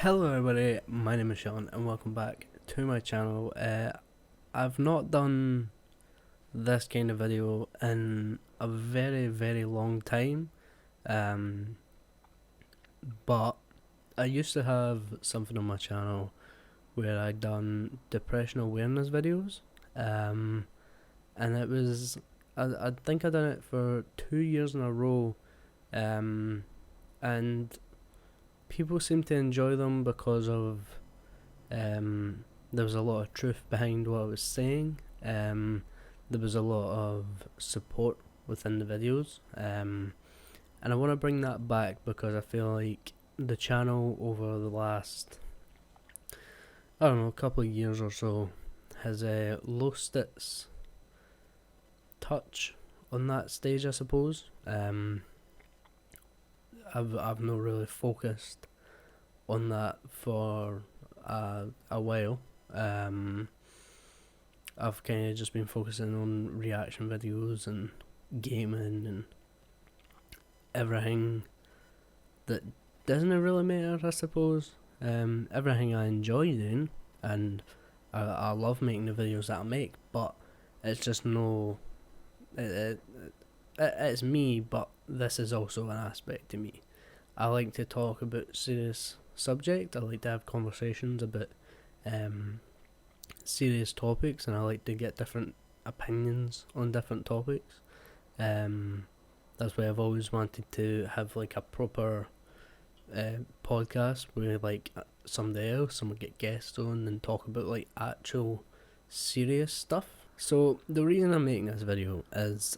Hello everybody, my name is Sean and welcome back to my channel. I've not done this kind of video in a very long time, um, but I used to have something on my channel where I'd done depression awareness videos, and it was, I think I done it for 2 years in a row, and people seem to enjoy them because of there was a lot of truth behind what I was saying. There was a lot of support within the videos, and I want to bring that back because I feel like the channel over the last, I don't know, couple of years or so has lost its touch on that stage, I suppose. I've not really focused on that for a while. I've kind of just been focusing on reaction videos and gaming and everything that doesn't really matter, I suppose. Everything I enjoy doing, and I love making the videos that I make, but it's just no. It's me, but this is also an aspect to me. I like to talk about serious subject. I like to have conversations about serious topics, and I like to get different opinions on different topics. That's why I've always wanted to have like a proper podcast where like somebody else, someone get guests on and talk about like actual serious stuff. So the reason I'm making this video is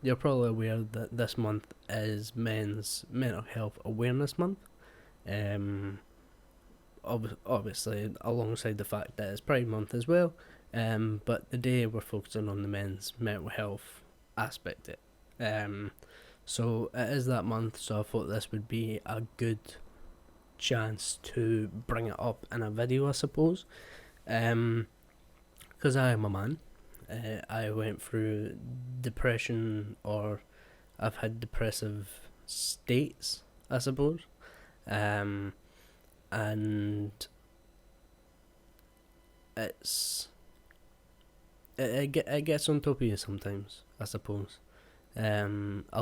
you're probably aware that this month is Men's Mental Health Awareness Month. Obviously alongside the fact that it's Pride Month as well. But the day we're focusing on the men's mental health aspect of it. So it is that month, so I thought this would be a good chance to bring it up in a video, I suppose. Because I am a man. I went through depression, or I've had depressive states, I suppose. And it gets on top of you sometimes, I suppose. A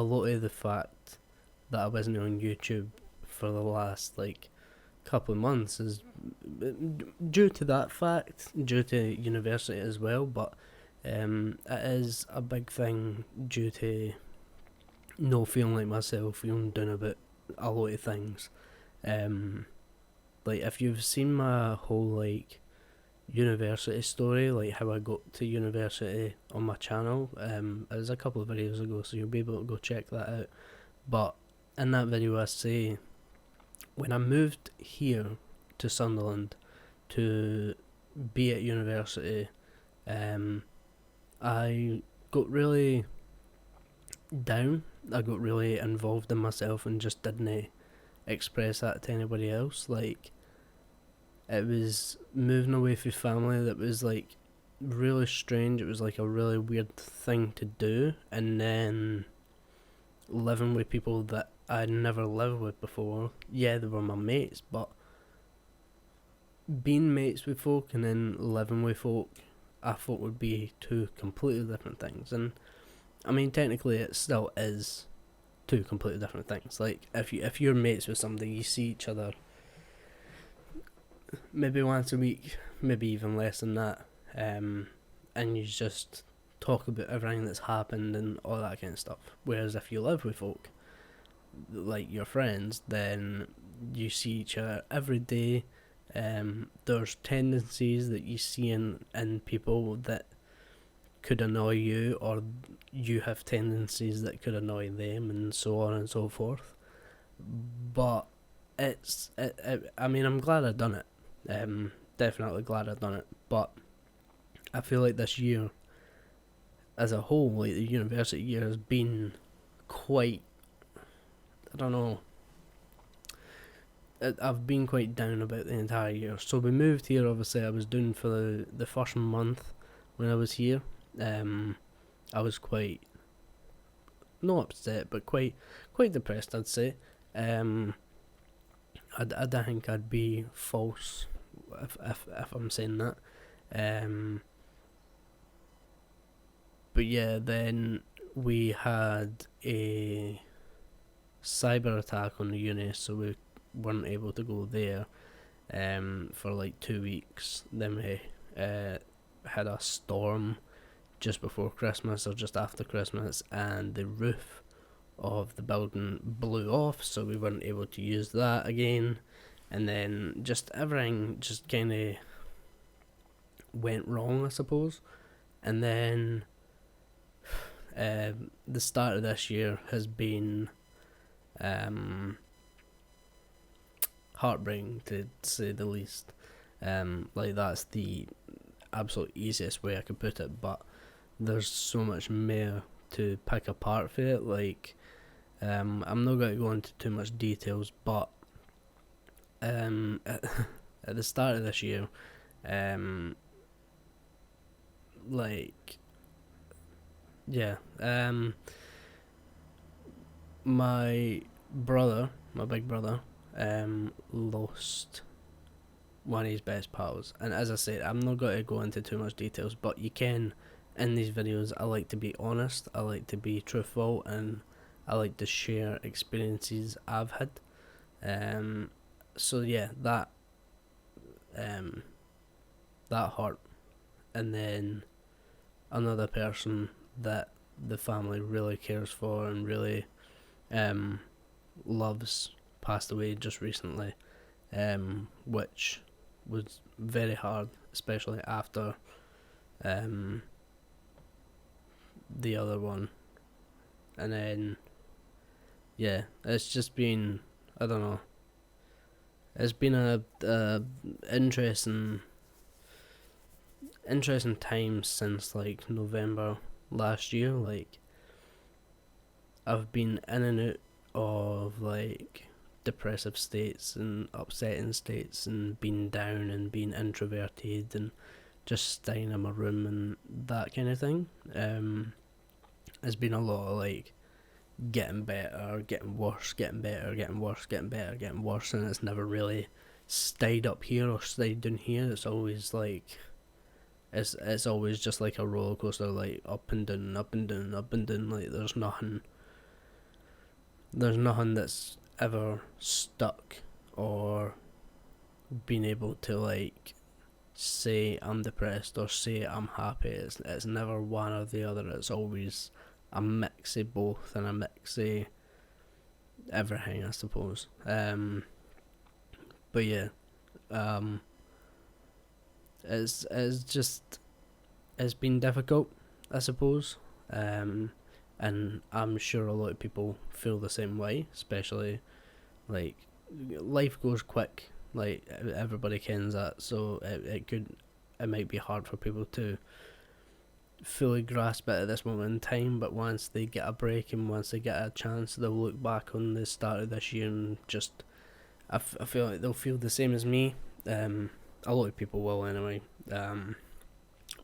lot of the fact that I wasn't on YouTube for the last like couple of months is due to that fact, due to university as well, but it is a big thing due to no feeling like myself, feeling down about a lot of things. Like if you've seen my whole like university story, like how I got to university on my channel, it was a couple of videos ago, so you'll be able to go check that out. But in that video I say, when I moved here to Sunderland to be at university, I got really down. I got really involved in myself and just didn't express that to anybody else. Like, it was moving away from family that was like really strange. It was like a really weird thing to do, and then living with people that I'd never lived with before. Yeah, they were my mates, but being mates with folk and then living with folk, I thought would be two completely different things. And I mean, technically, it still is two completely different things. Like if you're mates with somebody, you see each other maybe once a week, maybe even less than that, and you just talk about everything that's happened and all that kind of stuff. Whereas if you live with folk, like your friends, then you see each other every day. There's tendencies that you see in people that could annoy you, or you have tendencies that could annoy them, and so on and so forth. But I mean, I'm glad I've done it. Definitely glad I've done it. But I feel like this year, as a whole, like the university year, has been quite, I don't know, I've been quite down about the entire year. So we moved here, obviously I was doing for the first month when I was here. I was quite, not upset, but quite depressed, I'd say. I don't think I'd be false if I'm saying that. But yeah, then we had a cyber attack on the uni, so we weren't able to go there for like 2 weeks. Then we had a storm just before Christmas or just after Christmas, and the roof of the building blew off, so we weren't able to use that again. And then just everything just kind of went wrong, I suppose. And then the start of this year has been heartbreaking, to say the least. Like, that's the absolute easiest way I could put it, but there's so much more to pick apart for it. Like, I'm not going to go into too much details, but at the start of this year, like, yeah, my brother, my big brother, lost one of his best pals. And as I said, I'm not going to go into too much details, but you can, in these videos, I like to be honest, I like to be truthful, and I like to share experiences I've had. So yeah, that hurt. And then another person that the family really cares for and really loves passed away just recently, which was very hard, especially after the other one. And then yeah, it's just been, I don't know, it's been a interesting time since like November last year. Like, I've been in and out of like depressive states and upsetting states, and being down and being introverted and just staying in my room and that kind of thing. It's been a lot of like getting better, getting worse, getting better, getting worse, getting better, getting worse, and it's never really stayed up here or stayed down here. It's always like it's always just like a roller coaster, like up and down, up and down, up and down. Like, there's nothing that's ever stuck or been able to like say I'm depressed or say I'm happy. It's never one or the other. It's always a mix of both and a mix of everything, I suppose. But yeah, it's been difficult, I suppose. And I'm sure a lot of people feel the same way, especially like life goes quick. Like, everybody kens that, so it might be hard for people to fully grasp it at this moment in time, but once they get a break and once they get a chance, they'll look back on the start of this year and just I feel like they'll feel the same as me. A lot of people will anyway.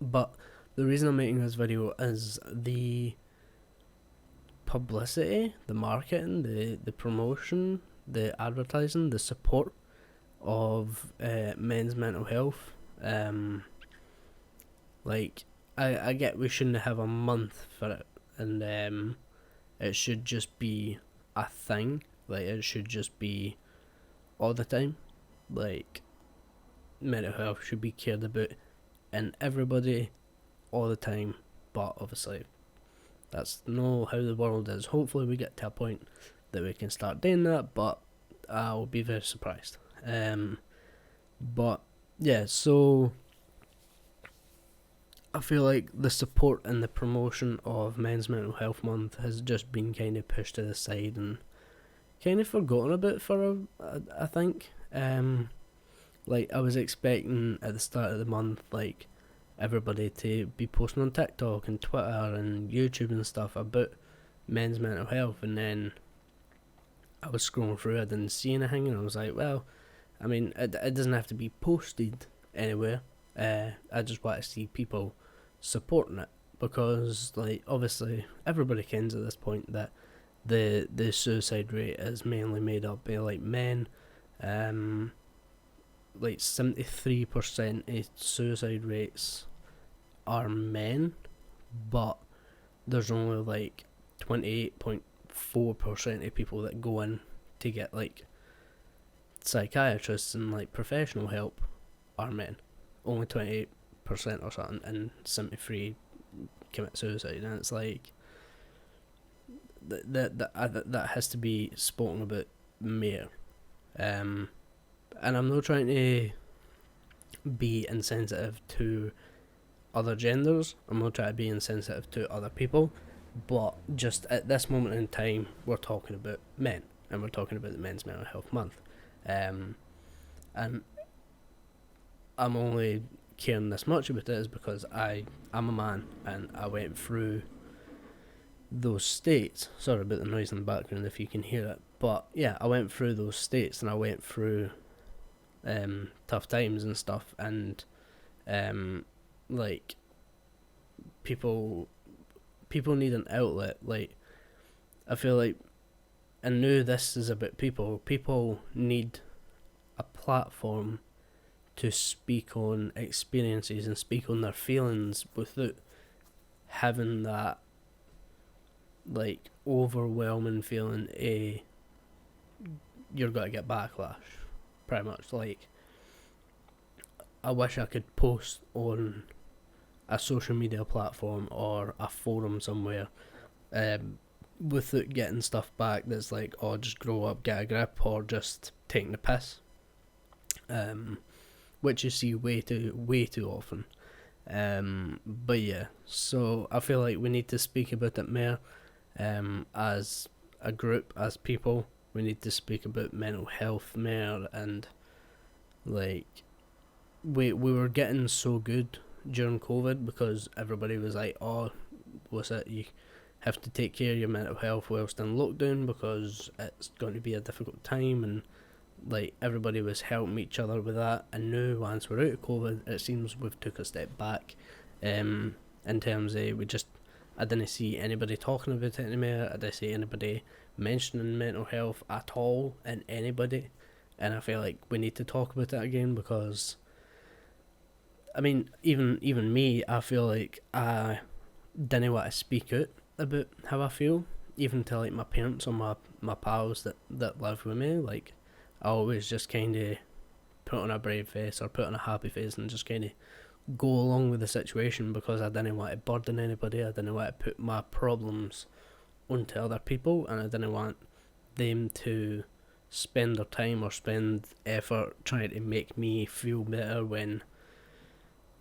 But the reason I'm making this video is the publicity, the marketing, the promotion, the advertising, the support of men's mental health. Like, I get we shouldn't have a month for it, and it should just be a thing. Like, it should just be all the time. Like, mental health should be cared about in everybody all the time, but obviously that's not how the world is. Hopefully we get to a point that we can start doing that, but I'll be very surprised. But yeah, so I feel like the support and the promotion of Men's Mental Health Month has just been kind of pushed to the side and kind of forgotten about I think. Like, I was expecting at the start of the month, like, everybody to be posting on TikTok and Twitter and YouTube and stuff about men's mental health, and then I was scrolling through, I didn't see anything, and I was like, well, I mean, it doesn't have to be posted anywhere. I just want to see people supporting it, because, like, obviously everybody kens at this point that the suicide rate is mainly made up by like men, Like 73% of suicide rates are men, but there's only like 28.4% of people that go in to get like psychiatrists and like professional help are men. Only 28% or something, and 73 commit suicide, and it's like that has to be spoken about more. And I'm not trying to be insensitive to other genders. I'm not trying to be insensitive to other people, but just at this moment in time, we're talking about men, and we're talking about the Men's Mental Health Month. And I'm only caring this much about it is because I'm a man, and I went through those states. Sorry about the noise in the background if you can hear it, but yeah, I went through those states, and I went through tough times and stuff, and like people need an outlet. Like, I feel like, I know this is about people need a platform to speak on experiences and speak on their feelings without having that like overwhelming feeling you're gonna get backlash, pretty much. Like, I wish I could post on a social media platform or a forum somewhere without getting stuff back that's like, oh, just grow up, get a grip, or just taking the piss, which you see way too often. But yeah, so I feel like we need to speak about it more, as a group, as people. We need to speak about mental health more, and like we were getting so good during COVID because everybody was like, oh, what's it, you have to take care of your mental health whilst in lockdown because it's going to be a difficult time, and like everybody was helping each other with that. And now once we're out of COVID, it seems we've took a step back, in terms of I didn't see anybody talking about it anymore. I didn't see anybody mentioning mental health at all in anybody, and I feel like we need to talk about it again because, I mean, even me, I feel like I didn't want to speak out about how I feel, even to like my parents or my pals that live with me. Like, I always just kind of put on a brave face or put on a happy face and just kind of go along with the situation because I didn't want to burden anybody. I didn't want to put my problems onto other people, and I didn't want them to spend their time or spend effort trying to make me feel better when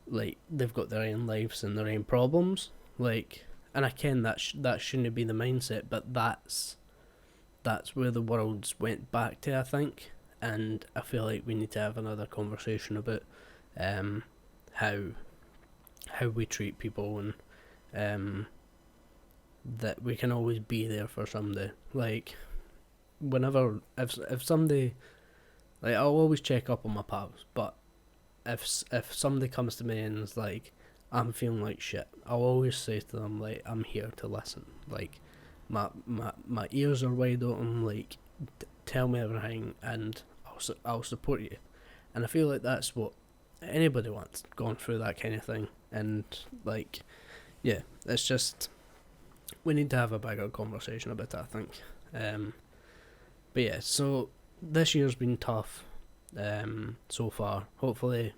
like they've got their own lives and their own problems. Like, and I ken that that shouldn't be the mindset, but that's where the world's went back to, I think. And I feel like we need to have another conversation about how we treat people, and that we can always be there for somebody. Like, whenever if somebody, like, I'll always check up on my pals, but if somebody comes to me and is like, I'm feeling like shit, I'll always say to them, like, I'm here to listen. Like, my ears are wide open. Like, tell me everything, and I'll support you. And I feel like that's what anybody wants, going through that kind of thing. And like, yeah, it's just, we need to have a bigger conversation about it, I think. But yeah, so this year's been tough, so far. Hopefully,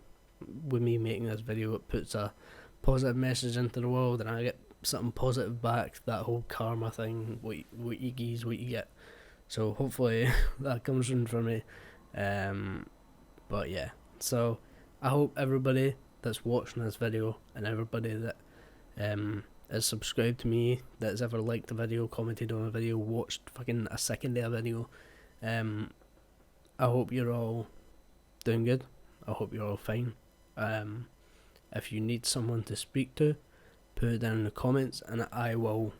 with me making this video, it puts a positive message into the world, and I get something positive back. That whole karma thing, what you geese, what you get. So hopefully that comes in for me. But yeah, so I hope everybody that's watching this video, and everybody that is subscribed to me, that's ever liked the video, commented on a video, watched fucking a second of a video, I hope you're all doing good. I hope you're all fine. If you need someone to speak to, put it down in the comments, and I will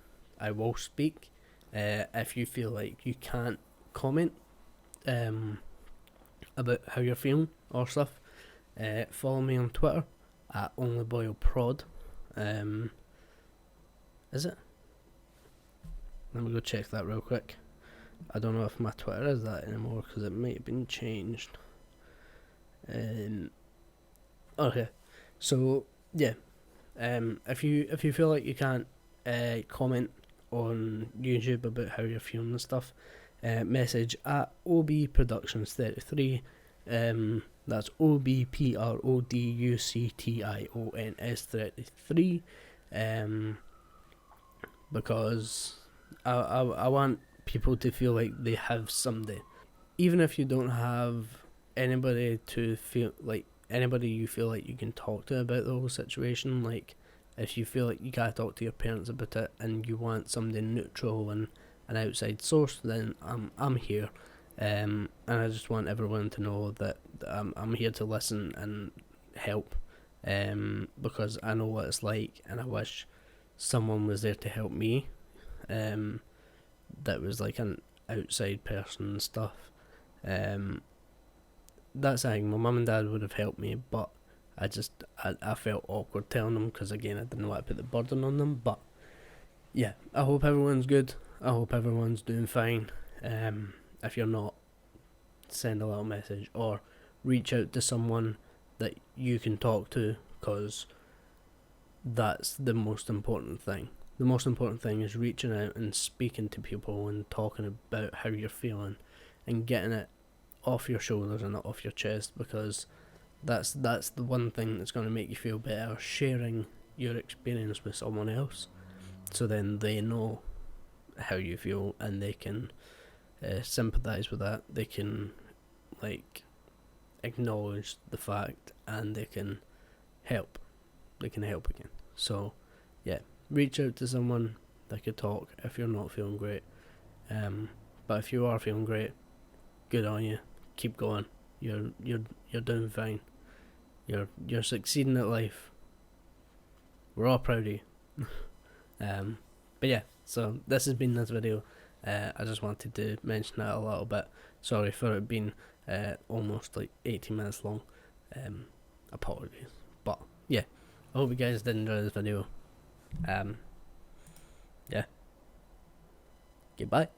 speak. If you feel like you can't comment about how you're feeling or stuff, follow me on Twitter at onlyboyleprod. Is it? Let me go check that real quick. I don't know if my Twitter is that anymore because it might have been changed. Okay, so yeah, if you feel like you can't comment on YouTube about how you're feeling and stuff, message at OB Productions 33. That's OBPRODUCTIONS 33. Because I want people to feel like they have somebody, even if you don't have anybody to feel like anybody you feel like you can talk to about the whole situation. Like if you feel like you gotta talk to your parents about it and you want somebody neutral and an outside source, then I'm here. And I just want everyone to know that I'm here to listen and help. Because I know what it's like, and I wish someone was there to help me. That was like an outside person and stuff. That's the thing. My mum and dad would have helped me, but I felt awkward telling them because again I didn't want to put the burden on them. But yeah, I hope everyone's good. I hope everyone's doing fine. If you're not, send a little message or reach out to someone that you can talk to, because that's the most important thing. The most important thing is reaching out and speaking to people and talking about how you're feeling and getting it off your shoulders and off your chest, because that's the one thing that's going to make you feel better, sharing your experience with someone else, so then they know how you feel and they can sympathise with that. They can like acknowledge the fact and they can help again. So yeah, reach out to someone that could talk if you're not feeling great. But if you are feeling great, good on you. Keep going. You're doing fine. You're succeeding at life. We're all proud of you. But yeah, so this has been this video. I just wanted to mention that a little bit. Sorry for it being almost like 18 minutes long. Apologies. But yeah, I hope you guys did enjoy this video. Yeah. Goodbye.